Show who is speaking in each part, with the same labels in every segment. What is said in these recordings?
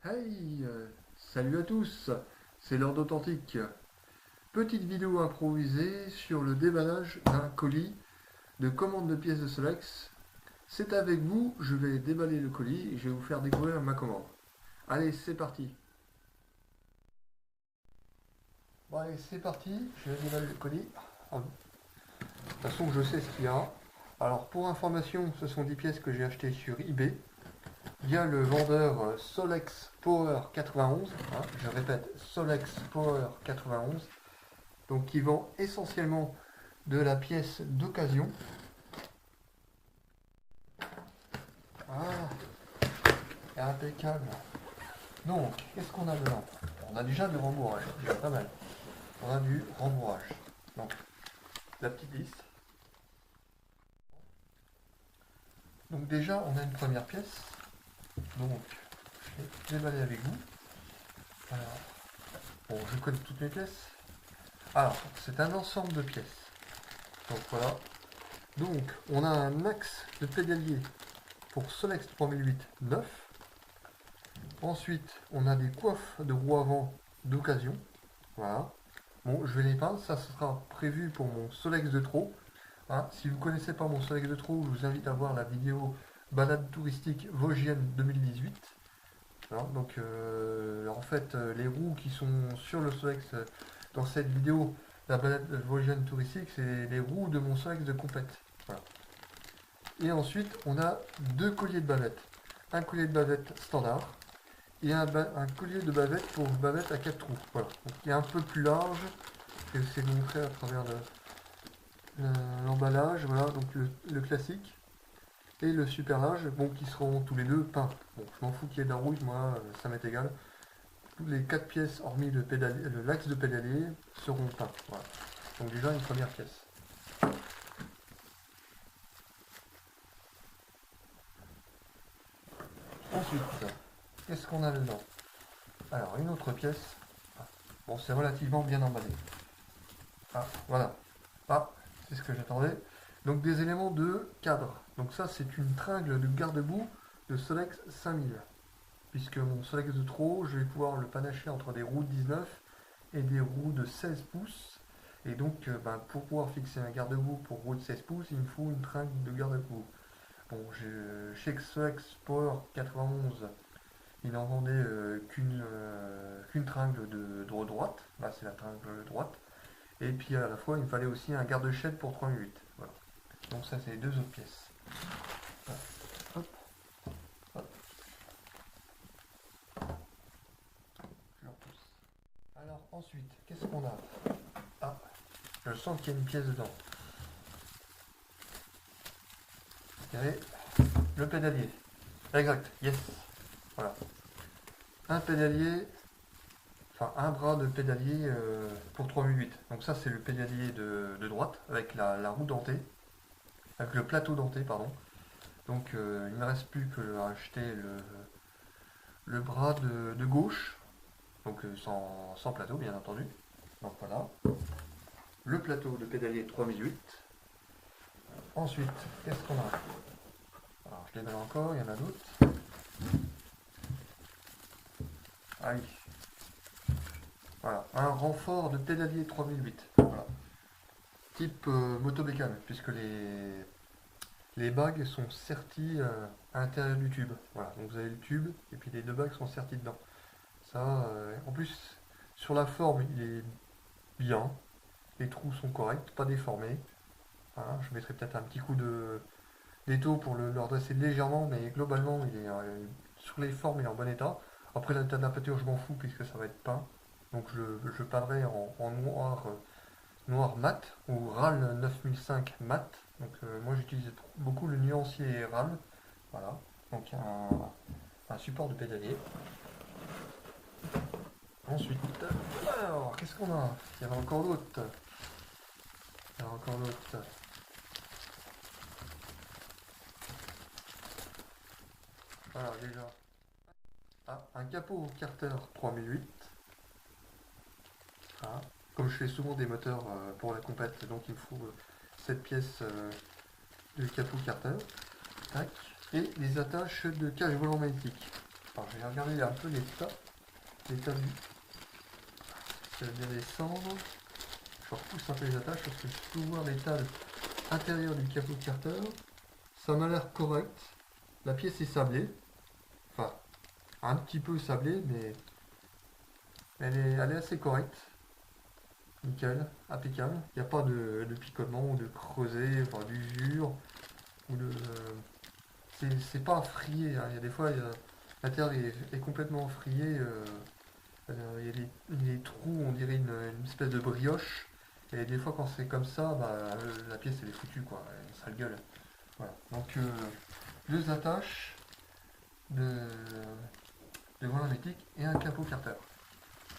Speaker 1: Hey, salut à tous, c'est l'heure d'authentique. Petite vidéo improvisée sur le déballage d'un colis de commande de pièces de Solex. C'est avec vous, je vais déballer le colis et je vais vous faire découvrir ma commande. Allez, c'est parti. Bon allez, c'est parti, je vais déballer le colis. De toute façon, je sais ce qu'il y a. Alors pour information, ce sont des pièces que j'ai achetées sur eBay via le vendeur Solex Power 91. Je répète, Solex Power 91. Donc qui vend essentiellement de la pièce d'occasion. Ah, impeccable. Donc, qu'est-ce qu'on a dedans? On a déjà du rembourrage, déjà pas mal. On a du rembourrage. Donc, la petite liste. Donc déjà, on a une première pièce. Donc, je vais déballer avec vous. Alors, bon, je connais toutes mes pièces. Alors, c'est un ensemble de pièces. Donc voilà. Donc, on a un axe de pédalier pour Solex 3008 neuf. Ensuite, on a des coiffes de roues avant d'occasion. Voilà. Bon, je vais les peindre. Ça sera prévu pour mon Solex de trop. Si vous ne connaissez pas mon Solex de trop, je vous invite à voir la vidéo balade touristique vosgienne 2018. Voilà. Donc, en fait, les roues qui sont sur le Solex dans cette vidéo, la balade vosgienne touristique, c'est les roues de mon Solex de compète. Voilà. Et ensuite, on a deux colliers de bavettes. Un collier de bavette standard et un collier de bavette pour bavette à 4 trous. Voilà. Donc, il est un peu plus large. Je vais essayer de vous montrer à travers l'emballage. Voilà, donc le classique et le super large, bon, qui seront tous les deux peints. Bon, je m'en fous qu'il y ait de la rouille, moi, ça m'est égal. Toutes les 4 pièces, hormis l'axe de pédalier, seront peints. Voilà. Donc déjà une première pièce. Ensuite, qu'est-ce qu'on a dedans? Alors, une autre pièce. Bon, c'est relativement bien emballé. Ah, voilà. Ah, c'est ce que j'attendais. Donc des éléments de cadre. Donc ça, c'est une tringle de garde-boue de Solex 5000. Puisque mon Solex de trop, je vais pouvoir le panacher entre des roues de 19 et des roues de 16 pouces. Et donc, pour pouvoir fixer un garde-boue pour roue de 16 pouces, il me faut une tringle de garde-boue. Bon, chez Solex Power 91, il n'en vendait qu'une tringle de droite. Là, c'est la tringle droite. Et puis à la fois, il me fallait aussi un garde-chaîne pour 3.8. Voilà. Donc ça, c'est les deux autres pièces. Voilà. Hop, hop, je le repousse. Alors ensuite, qu'est-ce qu'on a? Ah, je sens qu'il y a une pièce dedans. Vous voyez, le pédalier. Exact, yes. Voilà. Un pédalier, enfin un bras de pédalier pour 3008. Donc ça, c'est le pédalier de droite avec la roue dentée, avec le plateau denté, pardon. Donc il ne me reste plus que à acheter le bras de gauche, donc sans plateau bien entendu. Donc voilà, le plateau de pédalier 3008. Ensuite, qu'est-ce qu'on a? Alors je déballe encore, il y en a d'autres. Ah oui, voilà, un renfort de pédalier 3008. Voilà. Type motobécane, puisque les bagues sont serties à l'intérieur du tube. Voilà, donc vous avez le tube et puis les deux bagues sont serties dedans. Ça, en plus, sur la forme, il est bien. Les trous sont corrects, pas déformés. Voilà, je mettrai peut-être un petit coup d'étau pour le redresser légèrement, mais globalement, il est sur les formes, il est en bon état. Après, l'état de la peinture, je m'en fous puisque ça va être peint. Donc, je peindrai en noir, noir mat ou RAL 9005 mat. Donc, moi, j'utilise beaucoup le nuancier RAL. Voilà. Donc, un support de pédalier. Ensuite, alors, qu'est-ce qu'on a? Il y en a encore d'autres. Il y en a encore d'autres. Voilà, déjà. Ah, un capot Carter 3008. Ah, comme je fais souvent des moteurs pour la compète, donc il me faut cette pièce de capot Carter. Tac. Et les attaches de cage volant magnétique. Alors je vais regarder un peu l'état du... Ça va bien descendre. Je repousse un peu les attaches parce que je peux voir l'état intérieur du capot de Carter. Ça m'a l'air correct. La pièce est sablée. Enfin, un petit peu sablée, mais elle est assez correcte. Nickel, impeccable. Il n'y a pas de picotement ou de creuset, enfin d'usure. Ou de. C'est pas frié. Hein. Il y a des fois, l'intérieur est complètement frié. Il y a des trous, on dirait une espèce de brioche. Et des fois, quand c'est comme ça, bah, la pièce elle est foutue, quoi. Elle sale gueule. Voilà. Donc, deux attaches de, de volant hermétique et un capot Carter.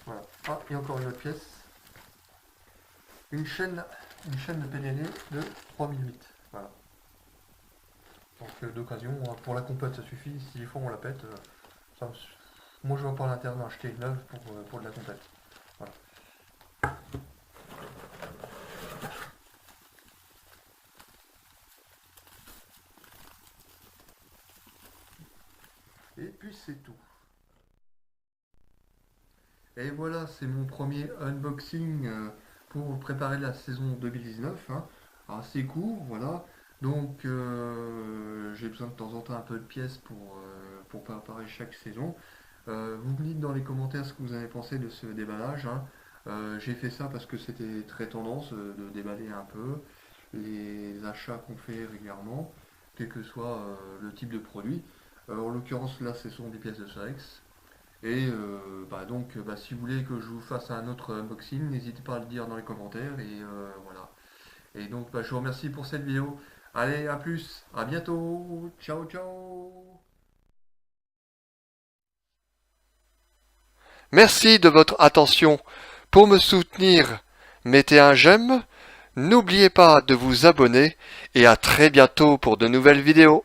Speaker 1: Voilà. Ah, et encore une autre pièce. Une chaîne de PNL de 3008. Voilà. Donc, d'occasion, pour la compète, ça suffit. Si des fois on la pète, moi je vois pas l'intérêt d'en acheter une neuve pour de la compète. Voilà. Et puis c'est tout. Et voilà, c'est mon premier unboxing pour préparer la saison 2019. Hein. Assez court, voilà. Donc j'ai besoin de temps en temps un peu de pièces pour préparer chaque saison. Vous me dites dans les commentaires ce que vous avez pensé de ce déballage. Hein. J'ai fait ça parce que c'était très tendance de déballer un peu les achats qu'on fait régulièrement, quel que soit le type de produit. En l'occurrence là ce sont des pièces de Solex. Et donc si vous voulez que je vous fasse un autre unboxing, n'hésitez pas à le dire dans les commentaires et voilà. Et donc je vous remercie pour cette vidéo. Allez, à plus, à bientôt, ciao ciao. Merci de votre attention. Pour me soutenir, mettez un j'aime, n'oubliez pas de vous abonner et à très bientôt pour de nouvelles vidéos.